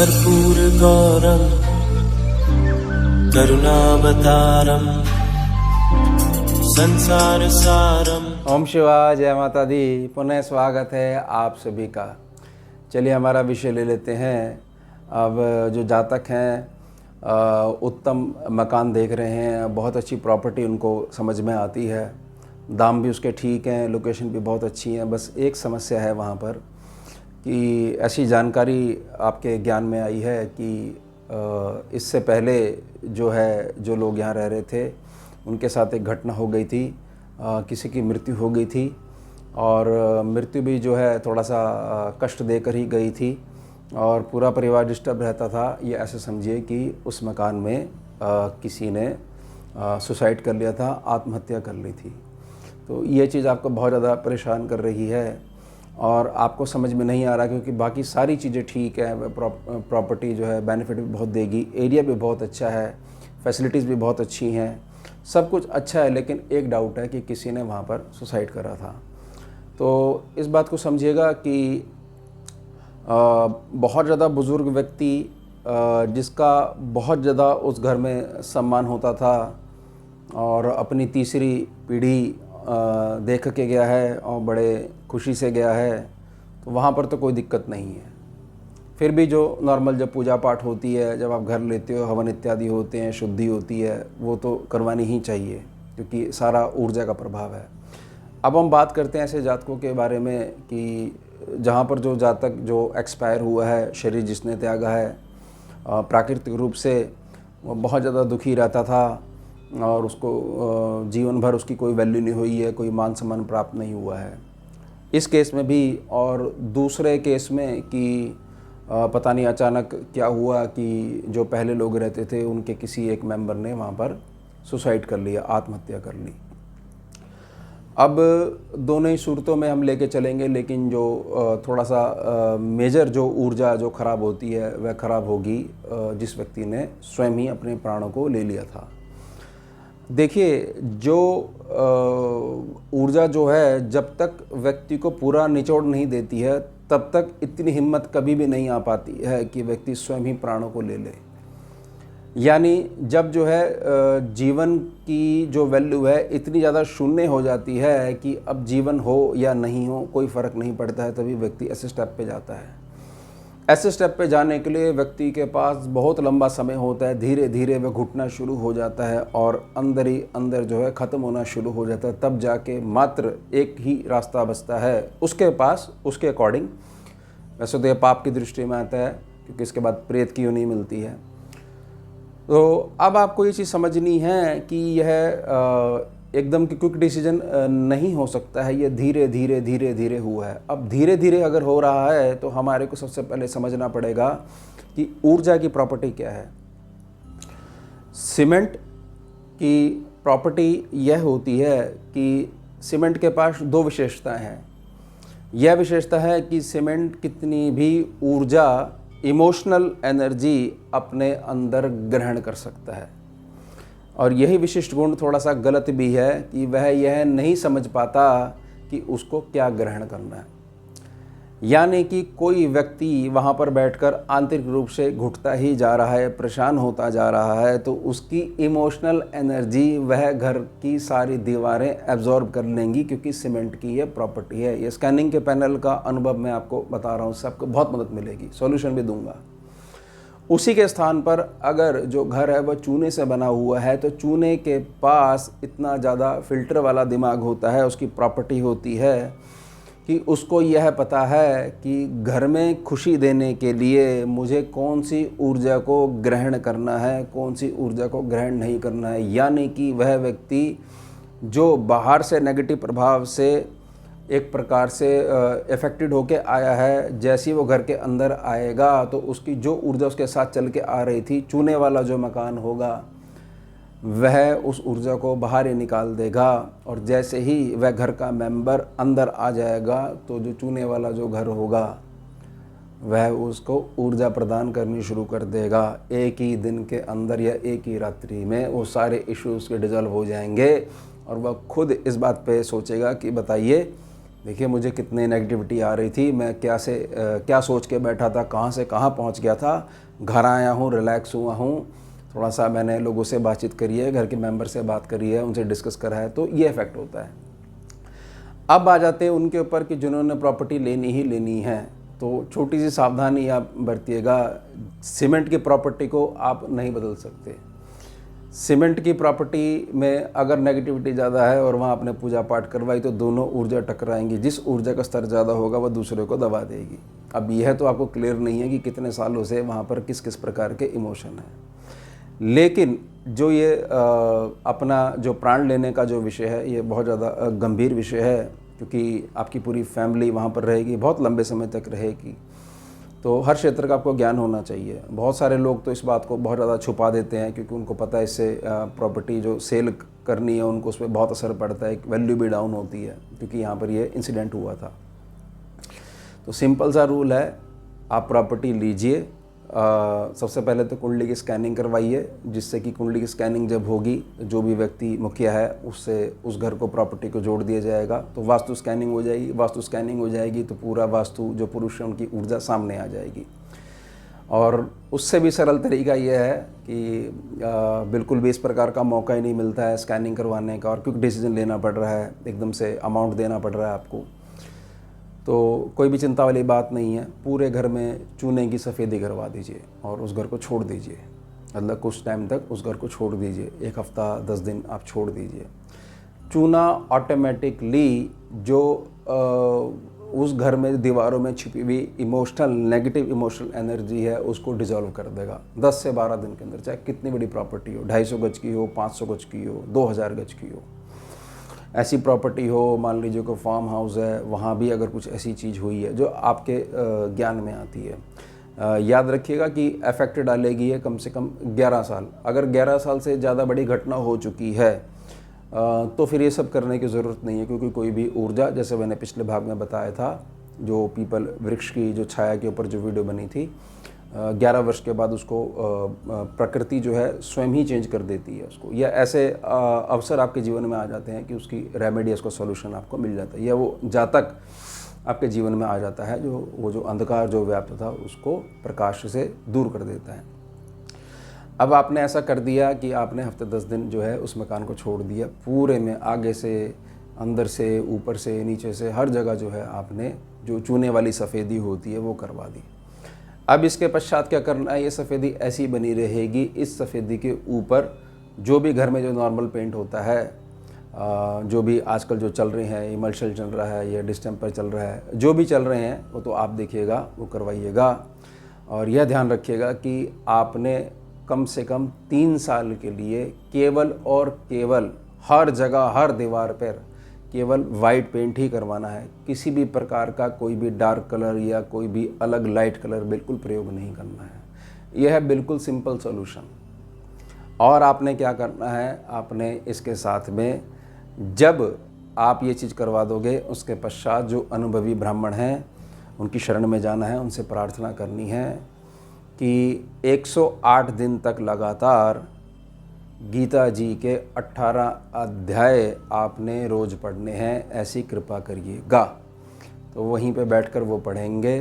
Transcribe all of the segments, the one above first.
कर्पूरगौरं करुणावतारं संसारसारं। ओम शिवाय, जय माता दी। पुनः स्वागत है आप सभी का। चलिए हमारा विषय ले लेते हैं। अब जो जातक हैं उत्तम मकान देख रहे हैं, बहुत अच्छी प्रॉपर्टी उनको समझ में आती है, दाम भी उसके ठीक हैं, लोकेशन भी बहुत अच्छी है। बस एक समस्या है वहाँ पर कि ऐसी जानकारी आपके ज्ञान में आई है कि इससे पहले जो लोग यहाँ रह रहे थे उनके साथ एक घटना हो गई थी, किसी की मृत्यु हो गई थी और मृत्यु भी जो है थोड़ा सा कष्ट देकर ही गई थी और पूरा परिवार डिस्टर्ब रहता था। ये ऐसे समझिए कि उस मकान में किसी ने सुसाइड कर लिया था, आत्महत्या कर ली थी। तो ये चीज़ आपको बहुत ज़्यादा परेशान कर रही है और आपको समझ में नहीं आ रहा, क्योंकि बाकी सारी चीज़ें ठीक है, प्रॉपर्टी जो है बेनिफिट भी बहुत देगी, एरिया भी बहुत अच्छा है, फैसिलिटीज़ भी बहुत अच्छी हैं, सब कुछ अच्छा है, लेकिन एक डाउट है कि किसी ने वहाँ पर सुसाइड करा था। तो इस बात को समझिएगा कि बहुत ज़्यादा बुज़ुर्ग व्यक्ति जिसका बहुत ज़्यादा उस घर में सम्मान होता था और अपनी तीसरी पीढ़ी देख के गया है और बड़े खुशी से गया है, तो वहाँ पर तो कोई दिक्कत नहीं है। फिर भी जो नॉर्मल जब पूजा पाठ होती है, जब आप घर लेते हो, हवन इत्यादि होते हैं, शुद्धि होती है, वो तो करवानी ही चाहिए, क्योंकि सारा ऊर्जा का प्रभाव है। अब हम बात करते हैं ऐसे जातकों के बारे में कि जहाँ पर जो जातक जो एक्सपायर हुआ है, शरीर जिसने त्यागा है, प्राकृतिक रूप से वो बहुत ज़्यादा दुखी रहता था और उसको जीवन भर उसकी कोई वैल्यू नहीं हुई है, कोई मान सम्मान प्राप्त नहीं हुआ है। इस केस में भी और दूसरे केस में कि पता नहीं अचानक क्या हुआ कि जो पहले लोग रहते थे उनके किसी एक मेंबर ने वहाँ पर सुसाइड कर लिया, आत्महत्या कर ली। अब दोनों ही सूरतों में हम लेके चलेंगे, लेकिन जो थोड़ा सा मेजर जो ऊर्जा जो ख़राब होती है वह ख़राब होगी जिस व्यक्ति ने स्वयं ही अपने प्राणों को ले लिया था। देखिए, जो ऊर्जा जो है जब तक व्यक्ति को पूरा निचोड़ नहीं देती है तब तक इतनी हिम्मत कभी भी नहीं आ पाती है कि व्यक्ति स्वयं ही प्राणों को ले ले। यानी जब जो है जीवन की जो वैल्यू है इतनी ज़्यादा शून्य हो जाती है कि अब जीवन हो या नहीं हो कोई फ़र्क नहीं पड़ता है, तभी व्यक्ति ऐसे स्टेप पे जाता है। ऐसे स्टेप पे जाने के लिए व्यक्ति के पास बहुत लंबा समय होता है, धीरे धीरे वह घुटना शुरू हो जाता है और अंदर ही अंदर जो है ख़त्म होना शुरू हो जाता है। तब जाके मात्र एक ही रास्ता बचता है उसके पास, उसके अकॉर्डिंग। वैसे तो यह पाप की दृष्टि में आता है, क्योंकि इसके बाद प्रेत की योनि मिलती है। तो अब आपको ये चीज़ समझनी है कि यह एकदम कि क्विक डिसीजन नहीं हो सकता है, ये धीरे धीरे धीरे धीरे हुआ है। अब धीरे धीरे अगर हो रहा है तो हमारे को सबसे पहले समझना पड़ेगा कि ऊर्जा की प्रॉपर्टी क्या है। सीमेंट की प्रॉपर्टी यह होती है कि सीमेंट के पास दो विशेषताएं हैं। यह विशेषता है कि सीमेंट कितनी भी ऊर्जा, इमोशनल एनर्जी अपने अंदर ग्रहण कर सकता है, और यही विशिष्ट गुण थोड़ा सा गलत भी है कि वह यह नहीं समझ पाता कि उसको क्या ग्रहण करना है। यानी कि कोई व्यक्ति वहाँ पर बैठकर आंतरिक रूप से घुटता ही जा रहा है, परेशान होता जा रहा है, तो उसकी इमोशनल एनर्जी वह घर की सारी दीवारें एब्जॉर्ब कर लेंगी, क्योंकि सीमेंट की ये प्रॉपर्टी है। ये स्कैनिंग के पैनल का अनुभव मैं आपको बता रहा हूँ, उससे आपको बहुत मदद मिलेगी, सॉल्यूशन भी दूंगा। उसी के स्थान पर अगर जो घर है वह चूने से बना हुआ है, तो चूने के पास इतना ज़्यादा फिल्टर वाला दिमाग होता है, उसकी प्रॉपर्टी होती है कि उसको यह पता है कि घर में खुशी देने के लिए मुझे कौन सी ऊर्जा को ग्रहण करना है, कौन सी ऊर्जा को ग्रहण नहीं करना है। यानी कि वह व्यक्ति जो बाहर से नेगेटिव प्रभाव से एक प्रकार से इफेक्टेड होके आया है, जैसे ही वो घर के अंदर आएगा तो उसकी जो ऊर्जा उसके साथ चल के आ रही थी, चूने वाला जो मकान होगा वह उस ऊर्जा को बाहर ही निकाल देगा, और जैसे ही वह घर का मेंबर अंदर आ जाएगा तो जो चूने वाला जो घर होगा वह उसको ऊर्जा प्रदान करनी शुरू कर देगा। एक ही दिन के अंदर या एक ही रात्रि में वो सारे इश्यूज़ के डिज़ॉल्व हो जाएंगे और वह खुद इस बात पे सोचेगा कि बताइए देखिए मुझे कितनी नेगेटिविटी आ रही थी, मैं क्या सोच के बैठा था, कहाँ से कहाँ पहुँच गया था। घर आया हूँ, रिलैक्स हुआ हूँ, थोड़ा सा मैंने लोगों से बातचीत करी है, घर के मेंबर से बात करी है, उनसे डिस्कस करा है, तो ये इफ़ेक्ट होता है। अब आ जाते हैं उनके ऊपर कि जिन्होंने प्रॉपर्टी लेनी ही लेनी है, तो छोटी सी सावधानी आप बरतिएगा। सीमेंट की प्रॉपर्टी को आप नहीं बदल सकते। सीमेंट की प्रॉपर्टी में अगर नेगेटिविटी ज़्यादा है और वहाँ आपने पूजा पाठ करवाई तो दोनों ऊर्जा टकराएंगी। जिस ऊर्जा का स्तर ज़्यादा होगा वह दूसरे को दबा देगी। अब यह तो आपको क्लियर नहीं है कि कितने सालों से वहाँ पर किस किस प्रकार के इमोशन हैं, लेकिन जो ये अपना जो प्राण लेने का जो विषय है ये बहुत ज़्यादा गंभीर विषय है, क्योंकि आपकी पूरी फैमिली वहाँ पर रहेगी, बहुत लंबे समय तक रहेगी। तो हर क्षेत्र का आपको ज्ञान होना चाहिए। बहुत सारे लोग तो इस बात को बहुत ज़्यादा छुपा देते हैं, क्योंकि उनको पता है इससे प्रॉपर्टी जो सेल करनी है उनको उस पर बहुत असर पड़ता है, वैल्यू भी डाउन होती है, क्योंकि यहाँ पर ये इंसिडेंट हुआ था। तो सिंपल सा रूल है, आप प्रॉपर्टी लीजिए। सबसे पहले तो कुंडली की स्कैनिंग करवाइए, जिससे कि कुंडली की स्कैनिंग जब होगी, जो भी व्यक्ति मुखिया है उससे उस घर को प्रॉपर्टी को जोड़ दिया जाएगा, तो वास्तु स्कैनिंग हो जाएगी। वास्तु स्कैनिंग हो जाएगी तो पूरा वास्तु जो पुरुष है उनकी ऊर्जा सामने आ जाएगी। और उससे भी सरल तरीका यह है कि बिल्कुल भी इस प्रकार का मौका ही नहीं मिलता है स्कैनिंग करवाने का, और क्योंकि डिसीजन लेना पड़ रहा है, एकदम से अमाउंट देना पड़ रहा है आपको, तो कोई भी चिंता वाली बात नहीं है। पूरे घर में चूने की सफ़ेदी करवा दीजिए और उस घर को छोड़ दीजिए। मतलब कुछ टाइम तक उस घर को छोड़ दीजिए, 1 हफ्ता 10 दिन आप छोड़ दीजिए। चूना ऑटोमेटिकली जो उस घर में दीवारों में छिपी हुई इमोशनल नेगेटिव इमोशनल एनर्जी है उसको डिसॉल्व कर देगा 10 से 12 दिन के अंदर। चाहे कितनी बड़ी प्रॉपर्टी हो, 250 गज की हो, 500 गज की हो, 2000 गज की हो, ऐसी प्रॉपर्टी हो, मान लीजिए कोई फार्म हाउस है, वहाँ भी अगर कुछ ऐसी चीज़ हुई है जो आपके ज्ञान में आती है, याद रखिएगा कि अफेक्ट डालेगी है कम से कम 11 साल। अगर 11 साल से ज़्यादा बड़ी घटना हो चुकी है तो फिर ये सब करने की ज़रूरत नहीं है, क्योंकि कोई भी ऊर्जा, जैसे मैंने पिछले भाग में बताया था, जो पीपल वृक्ष की जो छाया के ऊपर जो वीडियो बनी थी, 11 वर्ष के बाद उसको प्रकृति जो है स्वयं ही चेंज कर देती है उसको, या ऐसे अवसर आपके जीवन में आ जाते हैं कि उसकी रेमेडी, उसका सॉल्यूशन आपको मिल जाता है, या वो जातक आपके जीवन में आ जाता है जो वो जो अंधकार जो व्याप्त था उसको प्रकाश से दूर कर देता है। अब आपने ऐसा कर दिया कि आपने हफ्ते 10 दिन जो है उस मकान को छोड़ दिया, पूरे में आगे से, अंदर से, ऊपर से, नीचे से, हर जगह जो है आपने जो चूने वाली सफ़ेदी होती है वो करवा दी। अब इसके पश्चात क्या करना है, ये सफ़ेदी ऐसी बनी रहेगी। इस सफ़ेदी के ऊपर जो भी घर में जो नॉर्मल पेंट होता है, जो भी आजकल जो चल रहे हैं, इमल्शन चल रहा है या डिस्टेम्पर चल रहा है, जो भी चल रहे हैं वो तो आप देखिएगा, वो करवाइएगा। और यह ध्यान रखिएगा कि आपने कम से कम 3 साल के लिए केवल और केवल हर जगह, हर दीवार पर केवल वाइट पेंट ही करवाना है। किसी भी प्रकार का कोई भी डार्क कलर या कोई भी अलग लाइट कलर बिल्कुल प्रयोग नहीं करना है। यह है बिल्कुल सिंपल सॉल्यूशन। और आपने क्या करना है, आपने इसके साथ में जब आप ये चीज़ करवा दोगे उसके पश्चात जो अनुभवी ब्राह्मण हैं उनकी शरण में जाना है, उनसे प्रार्थना करनी है कि 108 दिन तक लगातार गीता जी के 18 अध्याय आपने रोज़ पढ़ने हैं, ऐसी कृपा करिएगा। तो वहीं पे बैठकर वो पढ़ेंगे,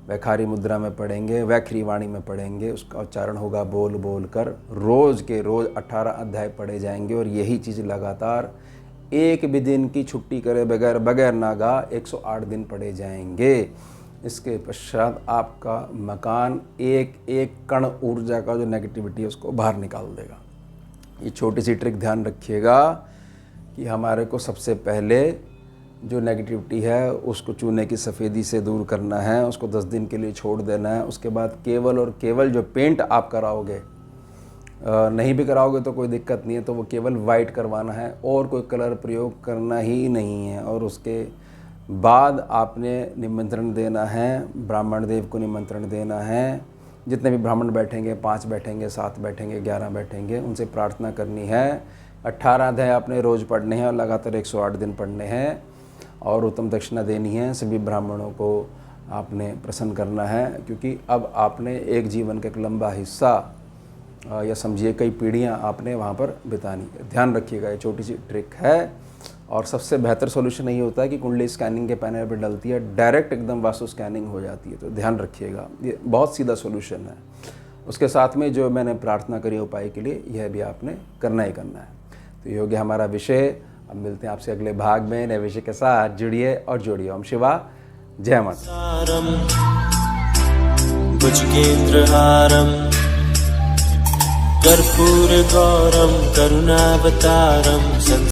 वैखारी मुद्रा में पढ़ेंगे, वैखरी वाणी में पढ़ेंगे, उसका उच्चारण होगा बोल बोल कर। रोज़ के रोज़ 18 अध्याय पढ़े जाएंगे और यही चीज़ लगातार एक भी दिन की छुट्टी करे बगैर नागा 108 दिन पढ़े जाएंगे। इसके पश्चात आपका मकान एक एक कण ऊर्जा का जो नेगेटिविटी है उसको बाहर निकाल देगा। ये छोटी सी ट्रिक ध्यान रखिएगा कि हमारे को सबसे पहले जो नेगेटिविटी है उसको चूने की सफ़ेदी से दूर करना है, उसको 10 दिन के लिए छोड़ देना है। उसके बाद केवल और केवल जो पेंट आप कराओगे, नहीं भी कराओगे तो कोई दिक्कत नहीं है, तो वो केवल वाइट करवाना है और कोई कलर प्रयोग करना ही नहीं है। और उसके बाद आपने निमंत्रण देना है, ब्राह्मण देव को निमंत्रण देना है। जितने भी ब्राह्मण बैठेंगे, 5 बैठेंगे, 7 बैठेंगे, 11 बैठेंगे, उनसे प्रार्थना करनी है। 18 अध्याय आपने रोज़ पढ़ने हैं और लगातार 108 दिन पढ़ने हैं और उत्तम दक्षिणा देनी है। सभी ब्राह्मणों को आपने प्रसन्न करना है, क्योंकि अब आपने एक जीवन का एक लंबा हिस्सा या समझिए कई पीढ़ियां आपने वहाँ पर बितानी है। ध्यान रखिएगा, ये छोटी सी ट्रिक है और सबसे बेहतर सॉल्यूशन यही होता है कि कुंडली स्कैनिंग के पैनल पर डलती है, डायरेक्ट एकदम वास्तु स्कैनिंग हो जाती है। तो ध्यान रखिएगा, ये बहुत सीधा सॉल्यूशन है। उसके साथ में जो मैंने प्रार्थना करी उपाय के लिए, यह भी आपने करना ही करना है। तो ये हो गया हमारा विषय। अब मिलते हैं आपसे अगले भाग में नए विषय के साथ। जुड़िए और जोड़िए। ओम शिवा, जय माता। सारं भुजगेन्द्रहारं कर्पूरगौरं करुणावतारं